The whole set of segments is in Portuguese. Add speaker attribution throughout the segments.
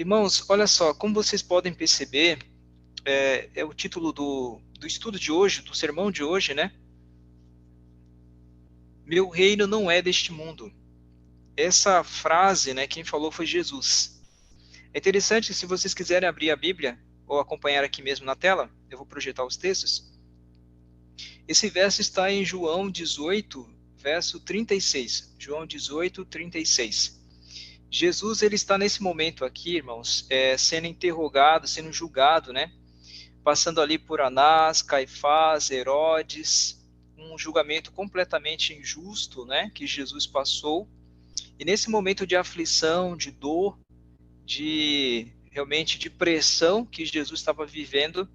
Speaker 1: Irmãos, olha só, como vocês podem perceber, é o título do estudo de hoje, do sermão de hoje, né? Meu reino não é deste mundo. Essa frase, né, quem falou foi Jesus. É interessante, se vocês quiserem abrir a Bíblia, ou acompanhar aqui mesmo na tela, eu vou projetar os textos. Esse verso está em João 18, verso 36. João 18, 36. Jesus, ele está nesse momento aqui, irmãos, sendo interrogado, sendo julgado, né? Passando ali por Anás, Caifás, Herodes, um julgamento completamente injusto, né, que Jesus passou. E nesse momento de aflição, de dor, de realmente de pressão que Jesus estava vivendo,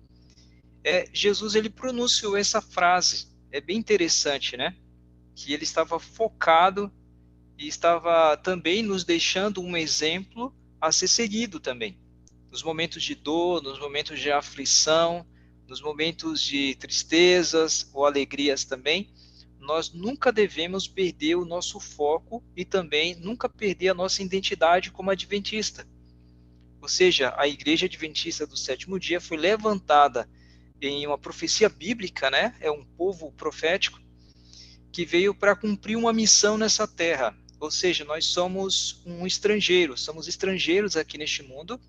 Speaker 1: Jesus ele pronunciou essa frase. É bem interessante, né? Que ele estava focado e estava também nos deixando um exemplo a ser seguido também. Nos momentos de dor, nos momentos de aflição, nos momentos de tristezas ou alegrias também, nós nunca devemos perder o nosso foco e também nunca perder a nossa identidade como adventista. Ou seja, a Igreja Adventista do Sétimo Dia foi levantada em uma profecia bíblica, né? É um povo profético que veio para cumprir uma missão nessa terra. Ou seja, nós somos um estrangeiro, somos estrangeiros aqui neste mundo.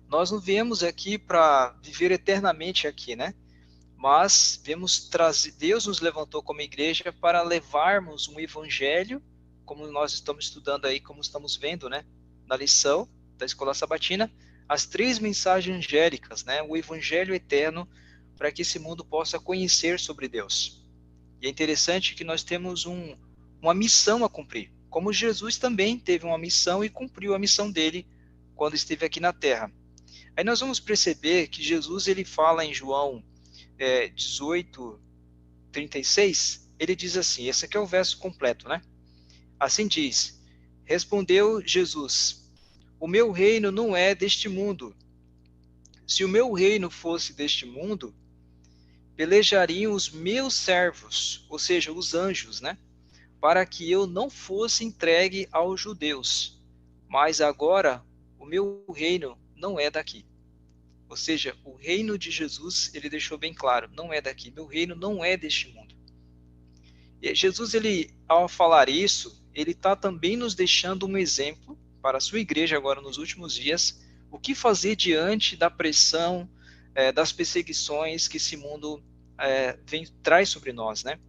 Speaker 1: Nós não viemos aqui para viver eternamente aqui, né? Mas vemos trazer, Deus nos levantou como igreja para levarmos um evangelho, como nós estamos estudando aí, como estamos vendo, né? Na lição da Escola Sabatina, as três mensagens angélicas, né? O evangelho eterno para que esse mundo possa conhecer sobre Deus. E é interessante que nós temos uma missão a cumprir, como Jesus também teve uma missão e cumpriu a missão dele quando esteve aqui na Terra. Aí nós vamos perceber que Jesus ele fala em João 18, 36, ele diz assim, esse aqui é o verso completo, né? Assim diz, respondeu Jesus, o meu reino não é deste mundo. Se o meu reino fosse deste mundo, pelejariam os meus servos, ou seja, os anjos, né? Para que eu não fosse entregue aos judeus. Mas agora o meu reino não é daqui. Ou seja, o reino de Jesus, ele deixou bem claro, não é daqui. Meu reino não é deste mundo. E Jesus, ele, ao falar isso, ele está também nos deixando um exemplo para a sua igreja agora nos últimos dias, o que fazer diante da pressão, das perseguições que esse mundo traz sobre nós, né?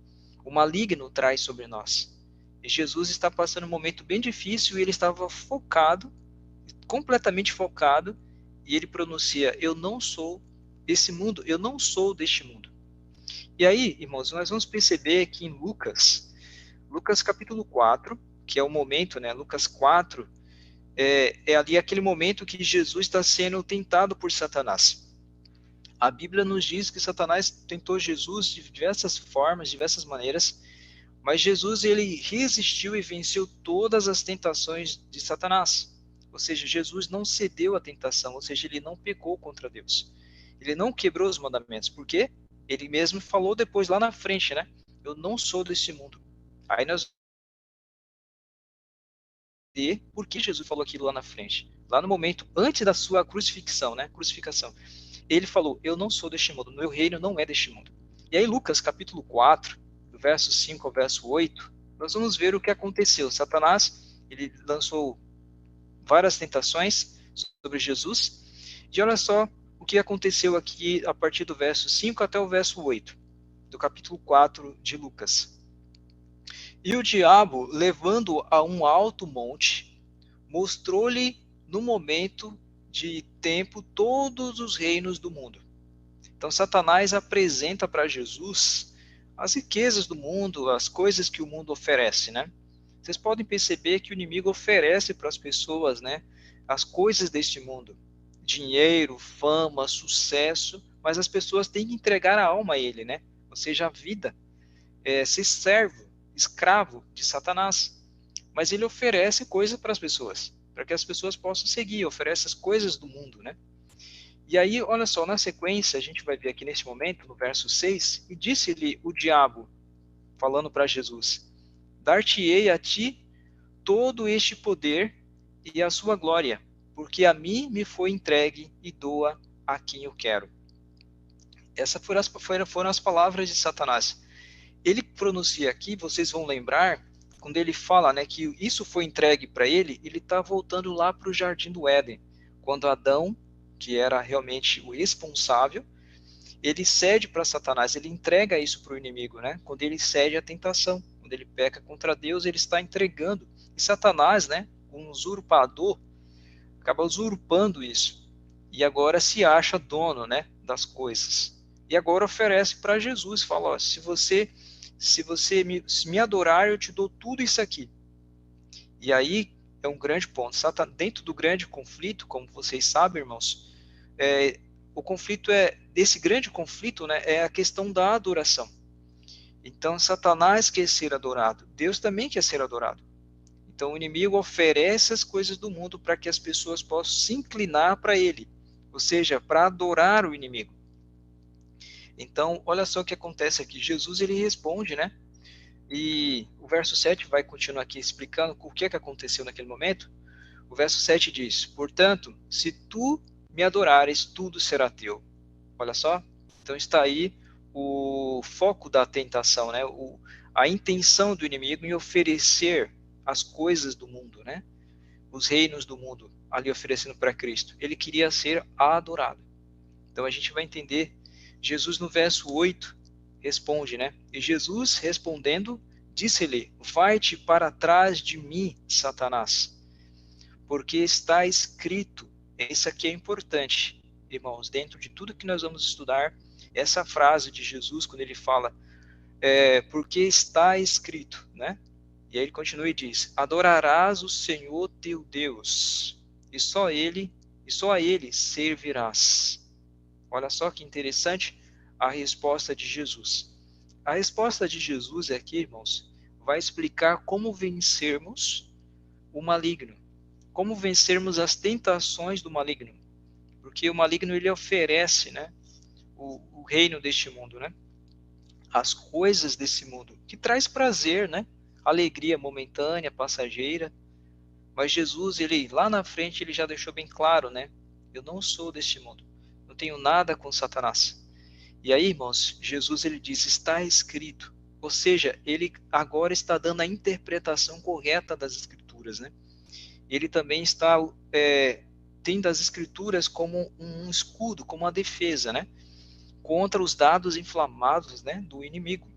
Speaker 1: O maligno traz sobre nós. E Jesus está passando um momento bem difícil e ele estava focado, completamente focado, e ele pronuncia: Eu não sou desse mundo, eu não sou deste mundo. E aí, irmãos, nós vamos perceber que em Lucas capítulo 4, que é o momento, né? Lucas 4, é ali aquele momento que Jesus está sendo tentado por Satanás. A Bíblia nos diz que Satanás tentou Jesus de diversas formas, diversas maneiras, mas Jesus ele resistiu e venceu todas as tentações de Satanás. Ou seja, Jesus não cedeu à tentação, ou seja, ele não pecou contra Deus. Ele não quebrou os mandamentos. Por quê? Ele mesmo falou depois lá na frente, né? Eu não sou desse mundo. Aí nós vamos ver por que Jesus falou aquilo lá na frente. Lá no momento antes da sua crucifixão, né? Crucificação. Ele falou: Eu não sou deste mundo, meu reino não é deste mundo. E aí, Lucas capítulo 4, do verso 5 ao verso 8, nós vamos ver o que aconteceu. Satanás, ele lançou várias tentações sobre Jesus. E olha só o que aconteceu aqui a partir do verso 5 até o verso 8, do capítulo 4 de Lucas. E o diabo, levando a um alto monte, mostrou-lhe no momento de tempo todos os reinos do mundo. Então, Satanás apresenta para Jesus as riquezas do mundo, as coisas que o mundo oferece, né? Vocês podem perceber que o inimigo oferece para as pessoas, né, as coisas deste mundo, dinheiro, fama, sucesso, mas as pessoas têm que entregar a alma a ele, né? Ou seja, a vida, ser servo, escravo de Satanás. Mas ele oferece coisas para as pessoas, para que as pessoas possam seguir, oferece as coisas do mundo, né? E aí, olha só, na sequência, a gente vai ver aqui neste momento, no verso 6, e disse-lhe o diabo, falando para Jesus, dar-te-ei a ti todo este poder e a sua glória, porque a mim me foi entregue e doa a quem eu quero. Essas foram as palavras de Satanás. Ele pronuncia aqui, vocês vão lembrar, quando ele fala, né, que isso foi entregue para ele, ele está voltando lá para o Jardim do Éden, quando Adão, que era realmente o responsável, ele cede para Satanás, ele entrega isso para o inimigo, né? Quando ele cede à tentação, quando ele peca contra Deus, ele está entregando. E Satanás, né, um usurpador, acaba usurpando isso. E agora se acha dono, né, das coisas. E agora oferece para Jesus, fala, ó, se você me adorar, eu te dou tudo isso aqui. E aí é um grande ponto. Dentro do grande conflito, como vocês sabem, irmãos, o conflito desse grande conflito, né, é a questão da adoração. Então, Satanás quer ser adorado, Deus também quer ser adorado. Então, o inimigo oferece as coisas do mundo para que as pessoas possam se inclinar para ele, ou seja, para adorar o inimigo. Então, olha só o que acontece aqui. Jesus, ele responde, né? E o verso 7 vai continuar aqui explicando o que aconteceu naquele momento. O verso 7 diz: portanto, se tu me adorares, tudo será teu. Olha só. Então está aí o foco da tentação, né? A intenção do inimigo em oferecer as coisas do mundo, né? Os reinos do mundo, ali oferecendo para Cristo. Ele queria ser adorado. Então a gente vai entender. Jesus no verso 8 responde, né? E Jesus respondendo, disse-lhe: vai-te para trás de mim, Satanás, porque está escrito. Isso aqui é importante, irmãos, dentro de tudo que nós vamos estudar, essa frase de Jesus, quando ele fala, porque está escrito, né? E aí ele continua e diz: adorarás o Senhor teu Deus, e só a ele servirás. Olha só que interessante a resposta de Jesus. A resposta de Jesus aqui, irmãos, vai explicar como vencermos o maligno, como vencermos as tentações do maligno, porque o maligno ele oferece, né, o reino deste mundo, né, as coisas desse mundo, que traz prazer, né, alegria momentânea, passageira. Mas Jesus, ele lá na frente, ele já deixou bem claro, né, eu não sou deste mundo, não tenho nada com Satanás. E aí, irmãos, Jesus ele diz, está escrito. Ou seja, ele agora está dando a interpretação correta das Escrituras, né? Ele também está tendo as Escrituras como um escudo, como uma defesa, né? Contra os dados inflamados, né, do inimigo.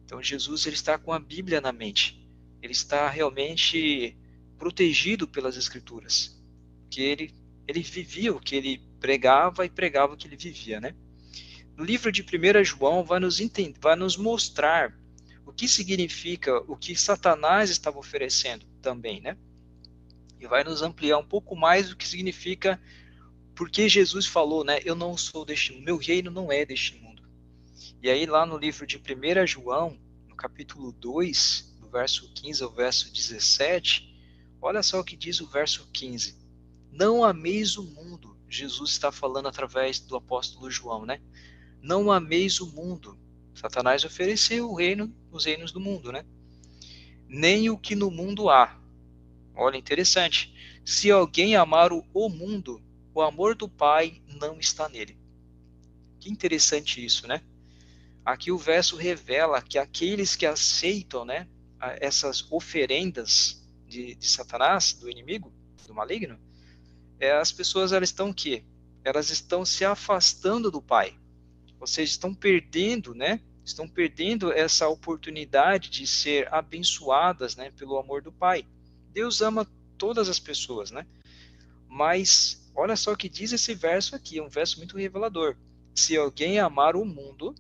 Speaker 1: Então, Jesus ele está com a Bíblia na mente. Ele está realmente protegido pelas Escrituras. Que ele vivia o que ele pregava e pregava o que ele vivia, né? No livro de 1 João vai nos mostrar o que significa o que Satanás estava oferecendo também, né? E vai nos ampliar um pouco mais o que significa porque Jesus falou, né? Eu não sou deste mundo, meu reino não é deste mundo. E aí lá no livro de 1 João, no capítulo 2, do verso 15 ao verso 17, olha só o que diz o verso 15. Não ameis o mundo. Jesus está falando através do apóstolo João, né? Não ameis o mundo. Satanás ofereceu o reino, os reinos do mundo, né? Nem o que no mundo há. Olha, interessante. Se alguém amar o mundo, o amor do Pai não está nele. Que interessante isso, né? Aqui o verso revela que aqueles que aceitam, né, essas oferendas de Satanás, do inimigo, do maligno, as pessoas elas estão o quê? Elas estão se afastando do Pai. Vocês estão perdendo, né? Estão perdendo essa oportunidade de ser abençoadas, né, pelo amor do Pai. Deus ama todas as pessoas, né? Mas olha só o que diz esse verso aqui, é um verso muito revelador. Se alguém amar o mundo,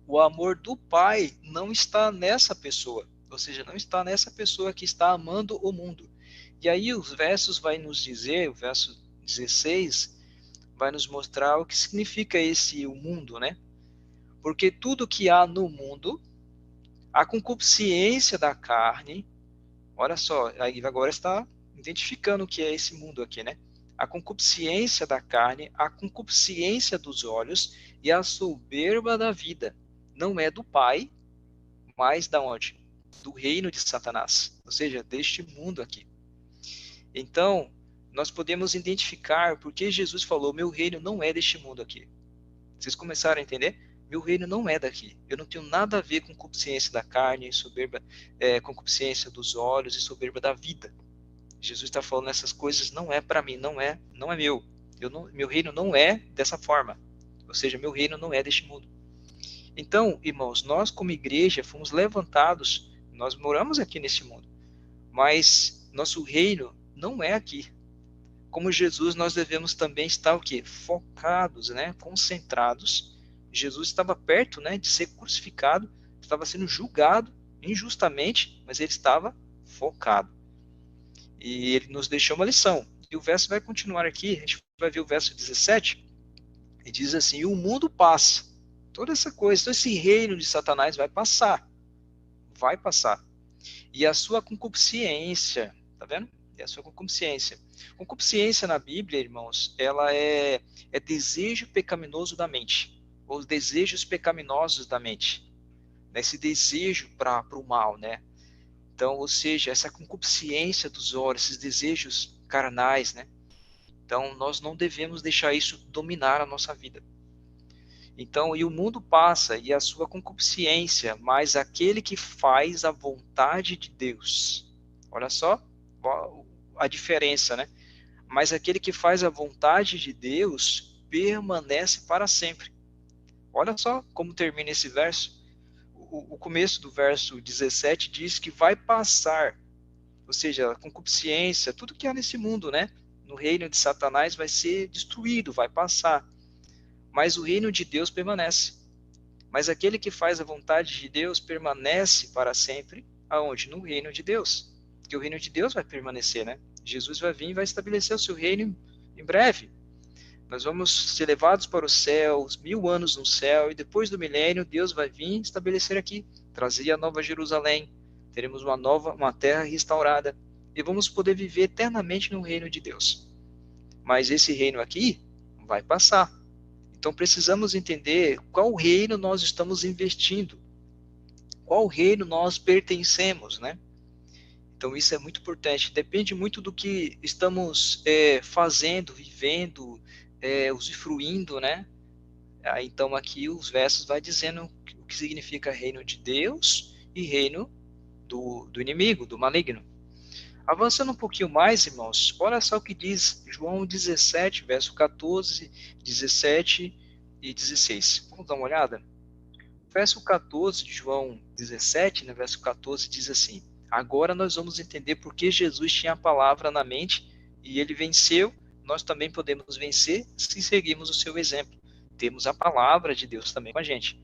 Speaker 1: o amor do Pai não está nessa pessoa, ou seja, não está nessa pessoa que está amando o mundo. E aí os versos vai nos dizer, o verso 16 vai nos mostrar o que significa o mundo, né? Porque tudo que há no mundo, a concupiscência da carne, olha só, aí agora está identificando o que é esse mundo aqui, né? A concupiscência da carne, a concupiscência dos olhos e a soberba da vida não é do Pai, mas da onde? Do reino de Satanás, ou seja, deste mundo aqui. Então, nós podemos identificar porque Jesus falou, meu reino não é deste mundo aqui. Vocês começaram a entender? Meu reino não é daqui. Eu não tenho nada a ver com concupiscência da carne, soberba, concupiscência dos olhos e soberba da vida. Jesus está falando essas coisas não é para mim, não é meu. Meu reino não é dessa forma. Ou seja, meu reino não é deste mundo. Então, irmãos, nós como igreja fomos levantados, nós moramos aqui neste mundo, mas nosso reino não é aqui. Como Jesus, nós devemos também estar o quê? Focados, né? Concentrados. Jesus estava perto, né, de ser crucificado, estava sendo julgado injustamente, mas ele estava focado. E ele nos deixou uma lição. E o verso vai continuar aqui, a gente vai ver o verso 17, e diz assim, e o mundo passa. Toda essa coisa, todo esse reino de Satanás vai passar. Vai passar. E a sua concupiscência, tá vendo? E a sua concupiscência. Concupiscência na Bíblia, irmãos, ela é desejo pecaminoso da mente. Ou os desejos pecaminosos da mente. Esse desejo para o mal, né? Então, ou seja, essa concupiscência dos olhos, esses desejos carnais, né? Então, nós não devemos deixar isso dominar a nossa vida. Então, e o mundo passa e a sua concupiscência, mas aquele que faz a vontade de Deus. Olha só a diferença, né? Mas aquele que faz a vontade de Deus permanece para sempre. Olha só como termina esse verso. O começo do verso 17 diz que vai passar, ou seja, a concupiscência, tudo que há nesse mundo, né? No reino de Satanás vai ser destruído, vai passar. Mas o reino de Deus permanece. Mas aquele que faz a vontade de Deus permanece para sempre, aonde? No reino de Deus. Porque o reino de Deus vai permanecer, né? Jesus vai vir e vai estabelecer o seu reino em breve. Nós vamos ser levados para o céu, os 1000 anos no céu, e depois do milênio, Deus vai vir estabelecer aqui, trazer a nova Jerusalém. Teremos uma terra restaurada, e vamos poder viver eternamente no reino de Deus. Mas esse reino aqui vai passar. Então precisamos entender qual reino nós estamos investindo, qual reino nós pertencemos, né? Então isso é muito importante. Depende muito do que estamos fazendo, vivendo, usufruindo, né? Então aqui os versos vai dizendo o que significa reino de Deus e reino do inimigo, do maligno. Avançando um pouquinho mais, irmãos, olha só o que diz João 17, verso 14, 17 e 16. Vamos dar uma olhada? Verso 14 de João 17, no verso 14, diz assim, agora nós vamos entender por que Jesus tinha a palavra na mente e ele venceu, nós também podemos vencer se seguirmos o seu exemplo. Temos a palavra de Deus também com a gente.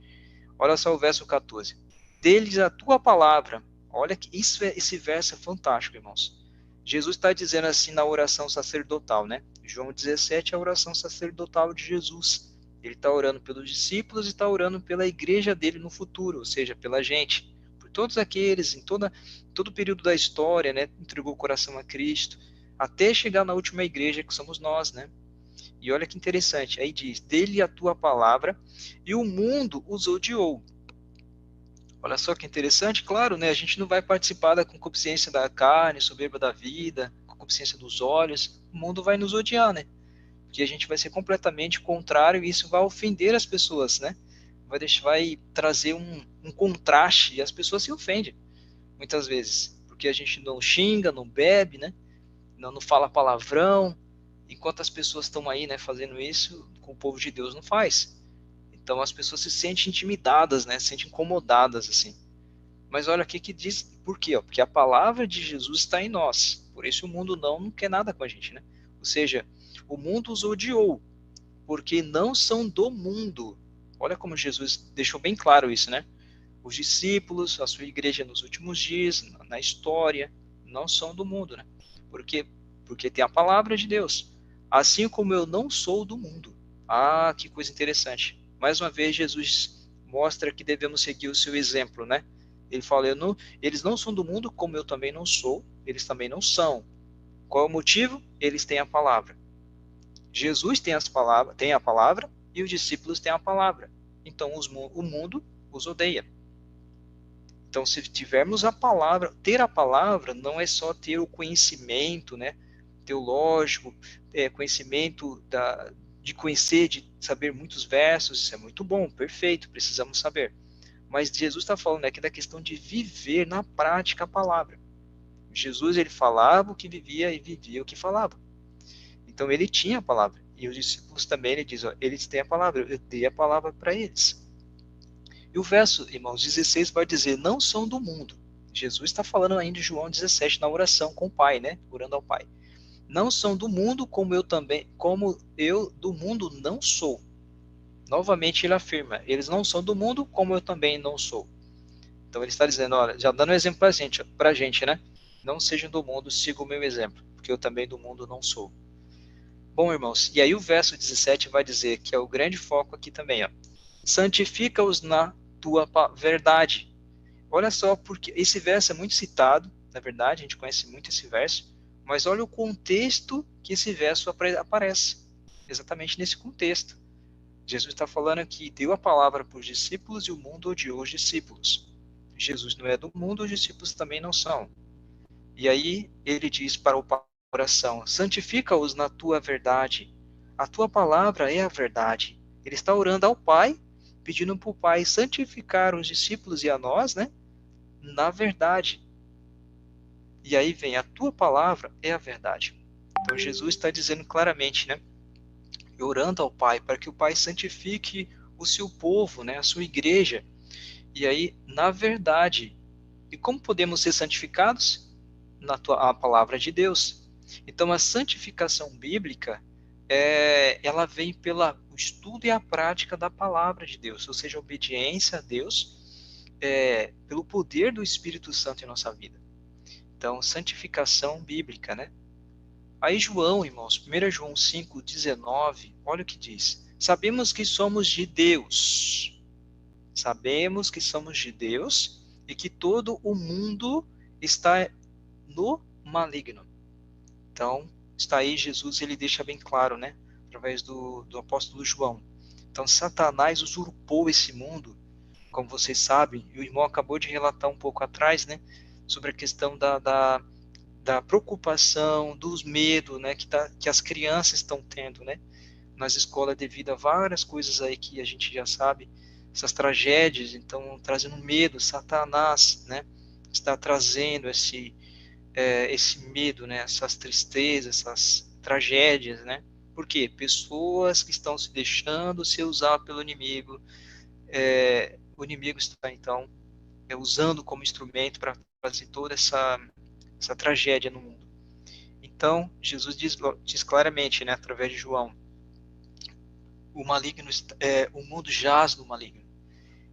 Speaker 1: Olha só o verso 14. Deles a tua palavra. Olha que esse verso é fantástico, irmãos. Jesus está dizendo assim na oração sacerdotal, né? João 17 é a oração sacerdotal de Jesus. Ele está orando pelos discípulos e está orando pela igreja dele no futuro, ou seja, pela gente. Por todos aqueles, em todo o período da história, né? Entregou o coração a Cristo, até chegar na última igreja que somos nós, né? E olha que interessante, aí diz, dele a tua palavra, e o mundo os odiou. Olha só que interessante, claro, né? A gente não vai participar da concupiscência da carne, soberba da vida, concupiscência dos olhos. O mundo vai nos odiar, né? Porque a gente vai ser completamente contrário e isso vai ofender as pessoas, né? Vai trazer um contraste e as pessoas se ofendem, muitas vezes. Porque a gente não xinga, não bebe, né? Não fala palavrão, enquanto as pessoas estão aí, né, fazendo isso, com o povo de Deus não faz. Então as pessoas se sentem intimidadas, né, se sentem incomodadas assim. Mas olha aqui que diz, por quê? Porque a palavra de Jesus está em nós. Por isso o mundo não quer nada com a gente, né? Ou seja, o mundo os odiou, porque não são do mundo. Olha como Jesus deixou bem claro isso, né? Os discípulos, a sua igreja nos últimos dias, na história, não são do mundo, né? Porque tem a palavra de Deus. Assim como eu não sou do mundo. Ah, que coisa interessante. Mais uma vez, Jesus mostra que devemos seguir o seu exemplo, né? Ele fala, eles não são do mundo, como eu também não sou, eles também não são. Qual é o motivo? Eles têm a palavra. Jesus tem a palavra e os discípulos têm a palavra. Então o mundo os odeia. Então, se tivermos a palavra, ter a palavra não é só ter o conhecimento, né? teológico, conhecimento de conhecer, de saber muitos versos, isso é muito bom, perfeito, precisamos saber. Mas Jesus está falando aqui da questão de viver na prática a palavra. Jesus, ele falava o que vivia e vivia o que falava. Então, ele tinha a palavra. E os discípulos também, ele diz, ó, eles têm a palavra, eu dei a palavra para eles. E o verso, irmãos, 16 vai dizer, não são do mundo. Jesus está falando ainda de João 17, na oração com o Pai, né? Orando ao Pai. Não são do mundo, como eu do mundo não sou. Novamente ele afirma, eles não são do mundo, como eu também não sou. Então ele está dizendo, olha, já dando um exemplo para a gente, né? Não sejam do mundo, sigam o meu exemplo, porque eu também do mundo não sou. Bom, irmãos, e aí o verso 17 vai dizer, que é o grande foco aqui também, ó. Santifica-os na tua verdade. Olha só, porque esse verso é muito citado, na verdade, a gente conhece muito esse verso, mas olha o contexto que esse verso aparece. Exatamente nesse contexto. Jesus está falando que deu a palavra para os discípulos e o mundo odiou os discípulos. Jesus não é do mundo, os discípulos também não são. E aí ele diz para o oração, santifica-os na tua verdade. A tua palavra é a verdade. Ele está orando ao Pai, pedindo para o Pai santificar os discípulos e a nós, né? Na verdade. E aí vem, a tua palavra é a verdade. Então Jesus está dizendo claramente, né? Orando ao Pai, para que o Pai santifique o seu povo, né? A sua igreja. E aí, na verdade. E como podemos ser santificados? A palavra de Deus. Então, a santificação bíblica, ela vem pelo estudo e a prática da palavra de Deus, ou seja, a obediência a Deus, pelo poder do Espírito Santo em nossa vida. Então, santificação bíblica, né? Aí João, irmãos, 1 João 5,19, olha o que diz. Sabemos que somos de Deus. Sabemos que somos de Deus e que todo o mundo está no maligno. Então, está aí Jesus, ele deixa bem claro, né? Através do apóstolo João. Então, Satanás usurpou esse mundo, como vocês sabem, e o irmão acabou de relatar um pouco atrás, né? Sobre a questão da preocupação, dos medos, né? Que as crianças estão tendo, né? Nas escolas devido a várias coisas aí que a gente já sabe, essas tragédias, então trazendo medo, Satanás, né? Está trazendo esse medo, né? Essas tristezas, essas tragédias, né? Por quê? Pessoas que estão se deixando ser usadas pelo inimigo, o inimigo está, então, usando como instrumento para fazer toda essa tragédia no mundo. Então, Jesus diz claramente, né, através de João, o mundo jaz no maligno.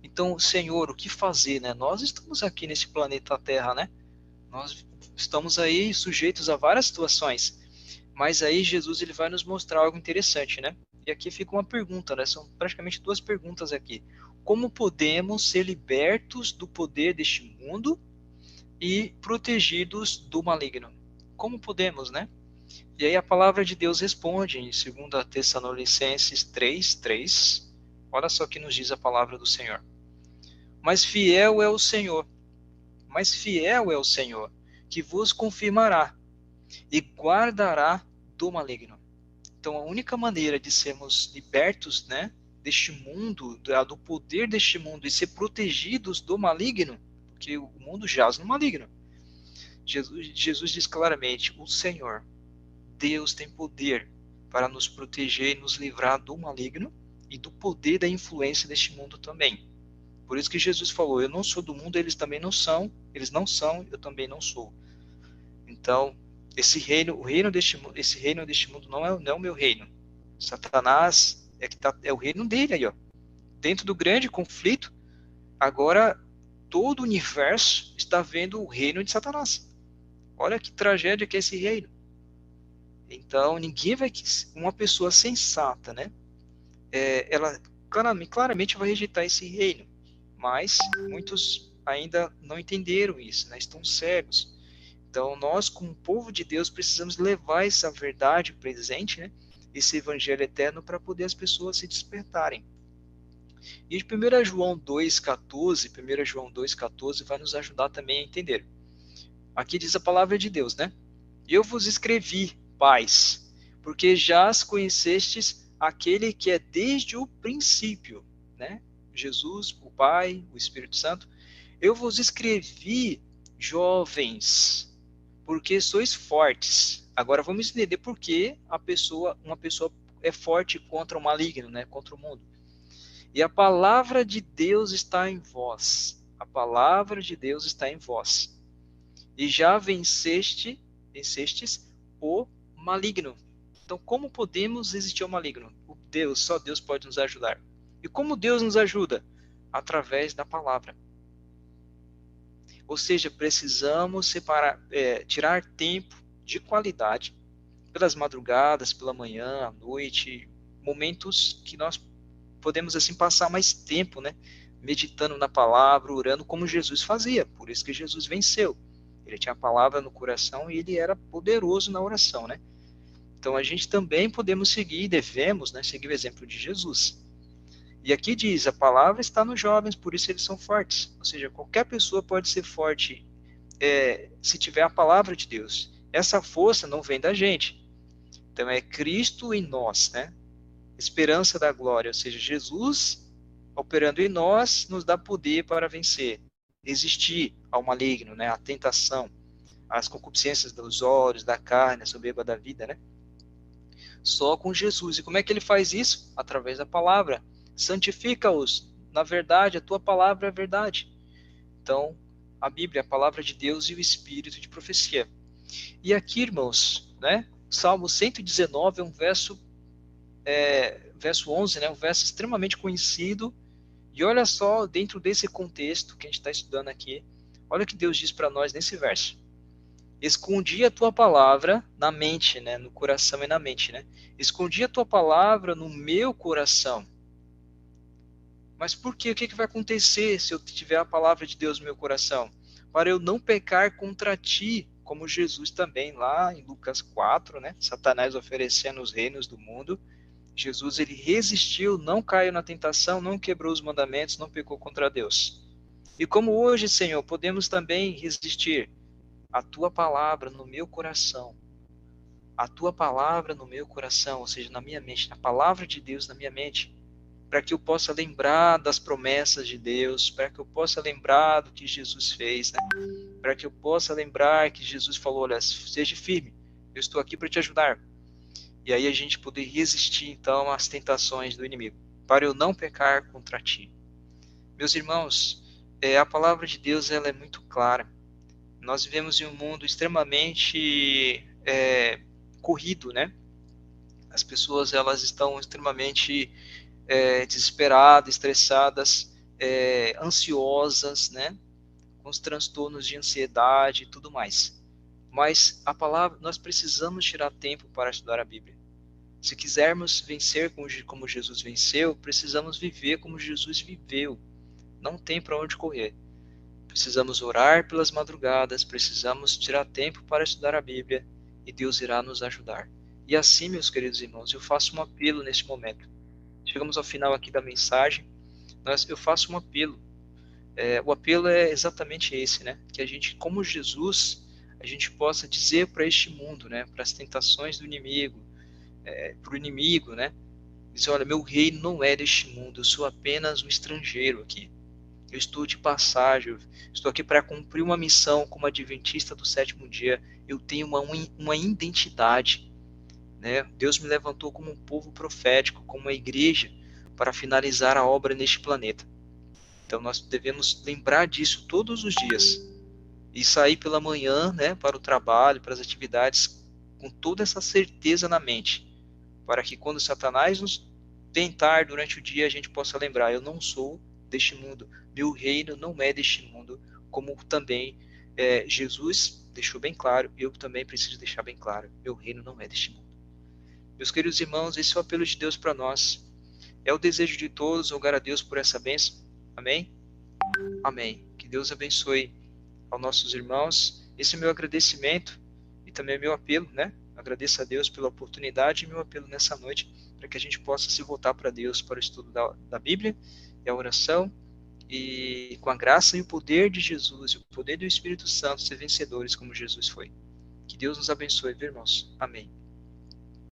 Speaker 1: Então, Senhor, o que fazer, né? Nós estamos aqui nesse planeta Terra, né? Nós estamos aí sujeitos a várias situações, mas aí Jesus ele vai nos mostrar algo interessante, né? E aqui fica uma pergunta, né? São praticamente duas perguntas aqui. Como podemos ser libertos do poder deste mundo e protegidos do maligno? Como podemos, né? E aí a palavra de Deus responde em 2 Tessalonicenses 3:3. Olha só o que nos diz a palavra do Senhor. Mas fiel é o Senhor, que vos confirmará e guardará do maligno. Então, a única maneira de sermos libertos, né, deste mundo, do poder deste mundo e ser protegidos do maligno, porque o mundo jaz no maligno. Jesus diz claramente, o Senhor, Deus tem poder para nos proteger e nos livrar do maligno e do poder da influência deste mundo também. Por isso que Jesus falou, eu não sou do mundo, eles também não são, eles não são, eu também não sou. Então, esse reino deste mundo não é o meu reino. Satanás é o reino dele aí, ó. Dentro do grande conflito, agora todo o universo está vendo o reino de Satanás. Olha que tragédia que é esse reino. Então, uma pessoa sensata, né? Ela claramente vai rejeitar esse reino. Mas muitos ainda não entenderam isso, né? Estão cegos. Então, nós, como povo de Deus, precisamos levar essa verdade presente, né? Esse evangelho eterno, para poder as pessoas se despertarem. E 1 João 2,14 vai nos ajudar também a entender. Aqui diz a palavra de Deus, né? Eu vos escrevi paz, porque já as conhecestes aquele que é desde o princípio, né? Jesus, o Pai, o Espírito Santo. Eu vos escrevi, jovens, porque sois fortes. Agora vamos entender por que uma pessoa é forte contra o maligno, né? Contra o mundo. E a palavra de Deus está em vós. A palavra de Deus está em vós. E já vencestes o maligno. Então, como podemos resistir ao maligno? Só Deus pode nos ajudar. E como Deus nos ajuda? Através da palavra. Ou seja, precisamos tirar tempo de qualidade pelas madrugadas, pela manhã, à noite, momentos que nós podemos assim passar mais tempo, né, meditando na palavra, orando como Jesus fazia. Por isso que Jesus venceu. Ele tinha a palavra no coração e ele era poderoso na oração, né? Então a gente também podemos seguir, devemos, né, seguir o exemplo de Jesus. E aqui diz, a palavra está nos jovens, por isso eles são fortes. Ou seja, qualquer pessoa pode ser forte se tiver a palavra de Deus. Essa força não vem da gente. Então é Cristo em nós, né? Esperança da glória, ou seja, Jesus operando em nós nos dá poder para vencer, resistir ao maligno, né? À tentação, às concupiscências dos olhos, da carne, a soberba da vida, né? Só com Jesus. E como é que ele faz isso? Através da palavra. Santifica-os. Na verdade, a tua palavra é a verdade. Então, a Bíblia é a palavra de Deus e o Espírito de profecia. E aqui, irmãos, né? Salmo 119 é um verso 11, né? Um verso extremamente conhecido. E olha só, dentro desse contexto que a gente está estudando aqui, olha o que Deus diz para nós nesse verso. Escondi a tua palavra na mente, né? No coração e na mente, né? Escondi a tua palavra no meu coração. Mas por quê? O que vai acontecer se eu tiver a palavra de Deus no meu coração? Para eu não pecar contra ti, como Jesus também, lá em Lucas 4, né? Satanás oferecendo os reinos do mundo. Jesus, ele resistiu, não caiu na tentação, não quebrou os mandamentos, não pecou contra Deus. E como hoje, Senhor, podemos também resistir a tua palavra no meu coração. A tua palavra no meu coração, ou seja, na minha mente, a palavra de Deus na minha mente, para que eu possa lembrar das promessas de Deus, para que eu possa lembrar do que Jesus fez, né? Para que eu possa lembrar que Jesus falou, olha, seja firme, eu estou aqui para te ajudar. E aí a gente poder resistir, então, às tentações do inimigo, para eu não pecar contra ti. Meus irmãos, a palavra de Deus ela é muito clara. Nós vivemos em um mundo extremamente corrido, né? As pessoas elas estão extremamente desesperadas, estressadas, ansiosas, né? Com os transtornos de ansiedade e tudo mais. Mas a palavra, nós precisamos tirar tempo para estudar a Bíblia. Se quisermos vencer como Jesus venceu, precisamos viver como Jesus viveu. Não tem para onde correr. Precisamos orar pelas madrugadas, precisamos tirar tempo para estudar a Bíblia e Deus irá nos ajudar. E assim, meus queridos irmãos, eu faço um apelo neste momento. Chegamos ao final aqui da mensagem, eu faço um apelo. O apelo é exatamente esse, né? Que a gente, como Jesus, a gente possa dizer para este mundo, né? Para as tentações do inimigo, para o inimigo, né? Dizer, olha, meu reino não é deste mundo, eu sou apenas um estrangeiro aqui. Eu estou de passagem, eu estou aqui para cumprir uma missão como adventista do sétimo dia. Eu tenho uma identidade, né? Deus me levantou como um povo profético, como uma igreja, para finalizar a obra neste planeta. Então nós devemos lembrar disso todos os dias e sair pela manhã, né, para o trabalho, para as atividades, com toda essa certeza na mente, para que quando Satanás nos tentar durante o dia, a gente possa lembrar, eu não sou deste mundo, meu reino não é deste mundo, como também Jesus deixou bem claro, eu também preciso deixar bem claro, meu reino não é deste mundo. Meus queridos irmãos, esse é o apelo de Deus para nós, é o desejo de todos, rogar a Deus por essa bênção, amém? Amém. Que Deus abençoe aos nossos irmãos, esse é meu agradecimento e também meu apelo, né? Agradeço a Deus pela oportunidade e meu apelo nessa noite, para que a gente possa se voltar para Deus, para o estudo da Bíblia e a oração, e com a graça e o poder de Jesus, e o poder do Espírito Santo, ser vencedores como Jesus foi. Que Deus nos abençoe, viu, irmãos? Amém.